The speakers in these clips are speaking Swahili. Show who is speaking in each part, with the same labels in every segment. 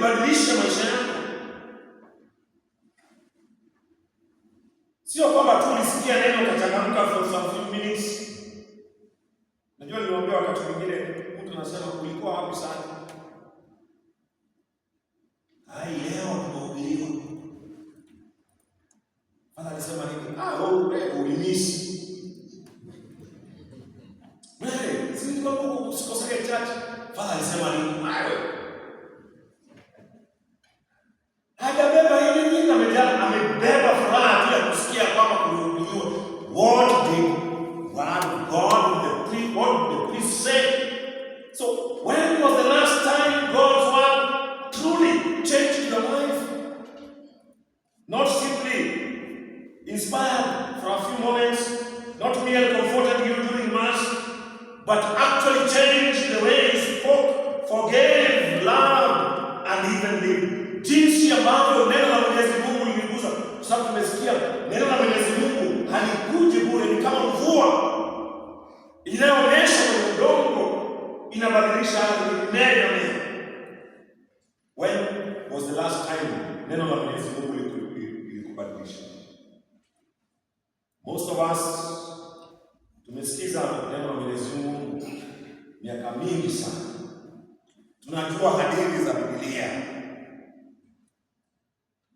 Speaker 1: libadilishe maisha yako. Sio kwamba tu ulisikia neno ukachangamka for some few minutes. Najua niliwaambia wakati mwingine mtu anasema kulikuwa wapi sana. Leo tumehubiriwa. Bwana alisema nini? Wewe ulimisi. Wewe, si ndio Mungu usikoseke church. Bwana alisema nini? Hajabeba hili nini, amebeba furaha tu ya kusikia kwamba kulihubiriwa. What the priest said. So when was the last time God's word truly changed your life? Not simply inspired for a few moments, not merely comforted you during Mass, but actually changed the way you spoke, forgave, loved, and even lived. Jinsi ambavyo neno la Mwenyezi Mungu liligusa. Kwa sababu tumesikia neno la Mwenyezi Mungu halikuji bure, ni kama mvua inayoonyesha kwenye udongo, inabadilisha mimea. When was the last time neno la Mwenyezi Mungu lilikubadilisha? Most of us tumesikiza neno la Mwenyezi Mungu miaka mingi sana. Tunajua hadithi za Biblia.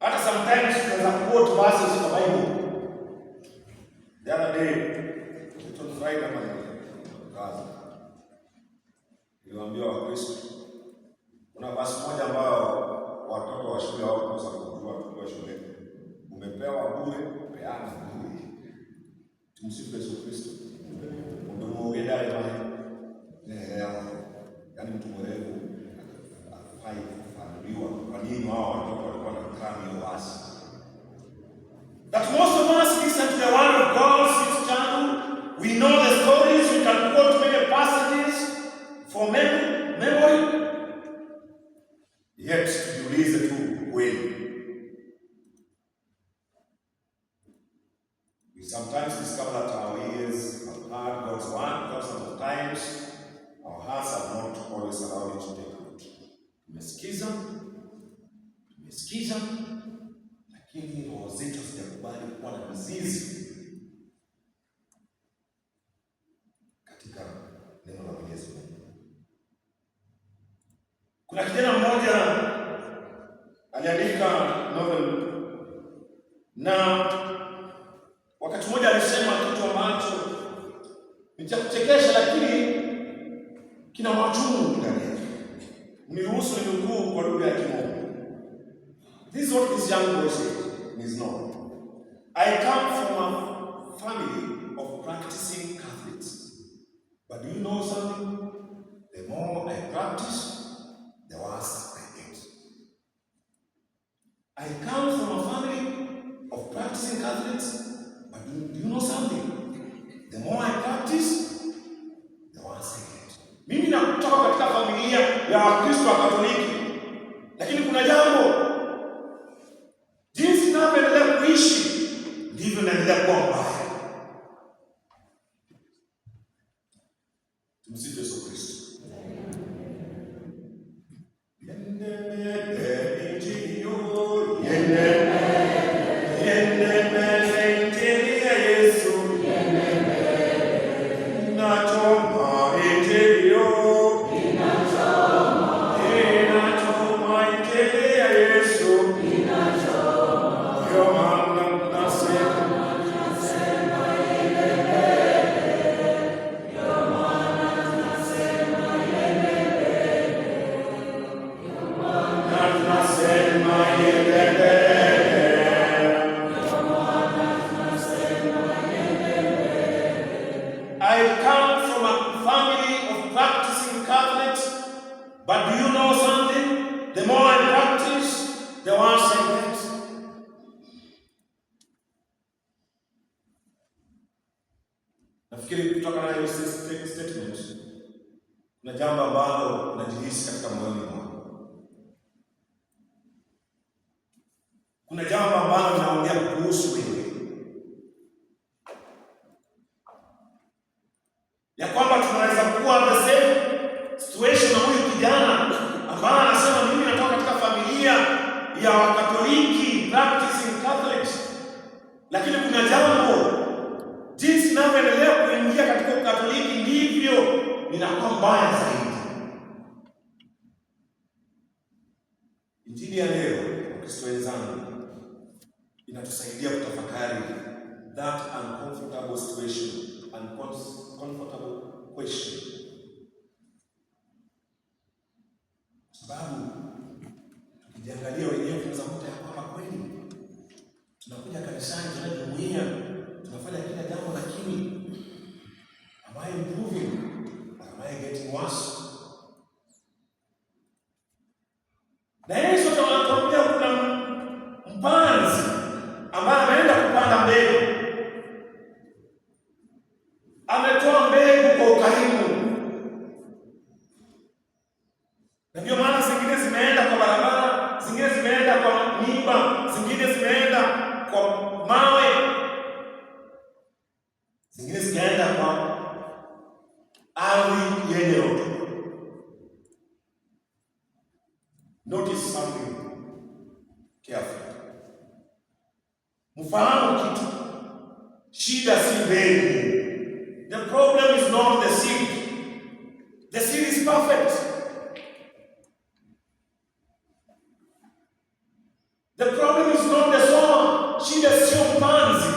Speaker 1: Hata sometimes tunaweza quote verses from the Bible. The other day, it was Friday morning. Niliwaambia Wakristo kuna basi moja ambao watoto wa shule hao wanaweza kujua tukiwa shule. Umepewa bure, peana bure. Tumsifu Yesu Kristo. Ndio uenda ile yaani mtu mwerevu afai kufanuliwa. Kwa nini hao watoto walikuwa na kama wasi? That most of us listen to the word of God since childhood. We know the stories, we can quote many passages for memory. Yet, tujiulize tu kweli. We sometimes discover that our ears have heard God's word, but sometimes our hearts have not always allowed it to take root. Tumesikiza, lakini roho zetu hazijakubali kuwa na mizizi katika neno la Mwenyezi Mungu. Kuna kijana mmoja aliandika novel, na wakati mmoja alisema kitu ambacho ni cha kuchekesha lakini kina machungu ndani yake. Niruhusu ninukuu kwa lugha ya Kimombo. This is what this young boy said in his novel. I come from a family of practicing Catholics. But do you know something? The more I practice, the worse I get. I come from a family of practicing Catholics. But do you know something? The more I practice, the worse I get. Mimi nakutoka katika familia ya Wakristo wa Katoliki. Lakini kuna jambo, jinsi ninavyoendelea kuishi ndivyo naendelea kuwa mbaya. Tumsifu Yesu Kristo. But do you know something? The more I practice, the worse I get. Nafikiri kutoka na hiyo statement, kuna jambo ambalo najihisi katika moyoni mwangu. Kuna jambo ambalo naongea kuhusu wewe. Ya kwamba tunaweza kuwa the same situation na huyu kijana ambaye anasema mimi natoka katika familia we are Wakatoliki, practicing Catholics. Lakini kuna jambo, jinsi ninavyoendelea kuingia katika Ukatoliki ndivyo ninakuwa mbaya zaidi. Injili ya leo, Wakristo wenzangu, inatusaidia kutafakari that uncomfortable situation, uncomfortable question. Sababu tukijiangalia wenyewe tunaweza kuta ya kwamba kweli tunakuja kanisani, tunajumuia, tunafanya kila jambo, lakini am I improving? Am I getting worse? Na Yesu anatuambia kuna mpanzi ambaye ameenda kupanda mbegu. Ametoa mbegu kwa ukarimu. Na ndio maana zingine zimeenda kwa barabara, zingine zimeenda kwa miiba, zingine zimeenda kwa mawe, zingine zimeenda kwa ardhi yenye rotuba. Notice something careful. Mfahamu kitu. Shida si mbegu. The problem is not the seed. The seed is perfect. The problem is not the sower. Shida sio mpanzi.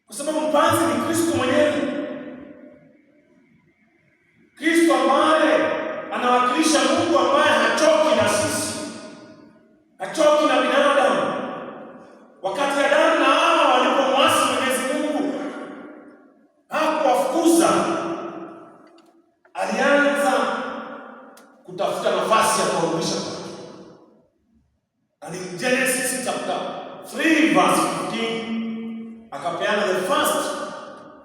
Speaker 1: Kwa sababu mpanzi ni Kristo mwenyewe. Kristo ambaye anawakilisha Mungu ambaye hachoki na sisi. Hachoki na binadamu. Wakati Adamu na Hawa walipomwasi Mwenyezi Mungu, hakuwafukuza. Alianza kutafuta nafasi ya kurudisha kwake. And in Genesis chapter 3 verse 15, akapeana the first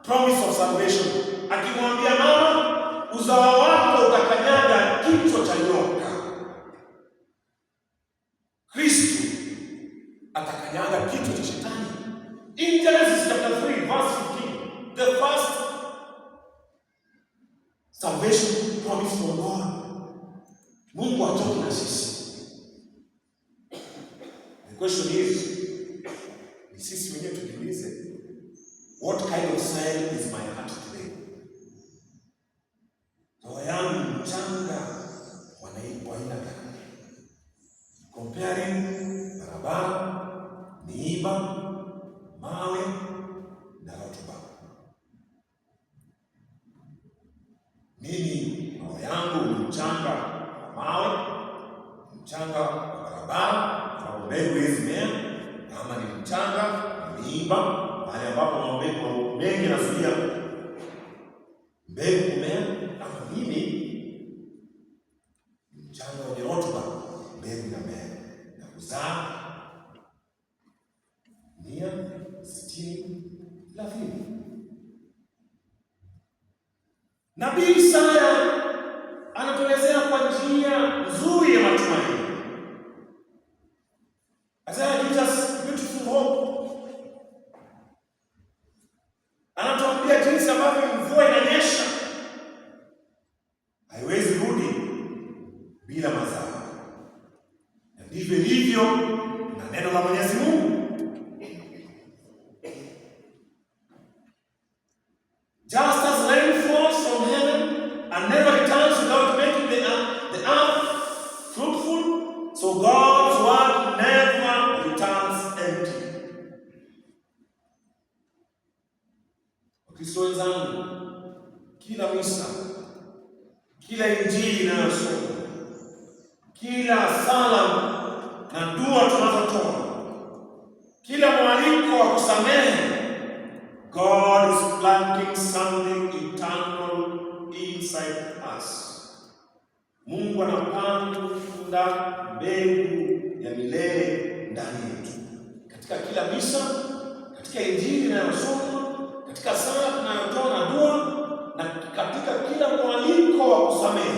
Speaker 1: promise of salvation. Akimwambia mama, uzao wako utakanyaga kichwa cha nyoka. Kristo atakanyaga kichwa cha shetani. In Genesis chapter 3 verse 15, the first salvation promise from God. Mungu atoki na sisi. The question is, ni sisi wenyewe tujiulize, what kind of soil is my heart today? Roho yangu mchanga wa aina gani? Comparing barabara, miiba, mawe na rotuba. Mimi roho yangu ni mchanga wa mawe, mchanga wa barabara, kwa mbegu hizi mea, kama ni mchanga wa miiba, mahali ambapo mbegu mengi nazuia mbegu kumea, kama mimi mchanga wenye rotuba, mbegu na mea na kuzaa 100, 60, 30. Nabii Isaya anatuelezea kwa njia nzuri ya matumaini. Isaiah gives us beautiful hope. Anatuambia jinsi ambavyo mvua inanyesha haiwezi rudi bila mazao. Na ndivyo hivyo na neno la Mwenyezi Mungu. Just as rain falls from heaven and never returns without making the earth fruitful, so God's word never returns empty. Wakristo wenzangu, kila misa, kila injili inayosoma, kila sala na dua tunazotoa, kila mwaliko wa kusamehe, God is planting something eternal inside us. Mungu anapanda mbegu ya milele ndani yetu. Katika kila misa, katika injili inayosoma, katika sala tunayotoa na dua, na katika kila mwaliko wa kusamehe,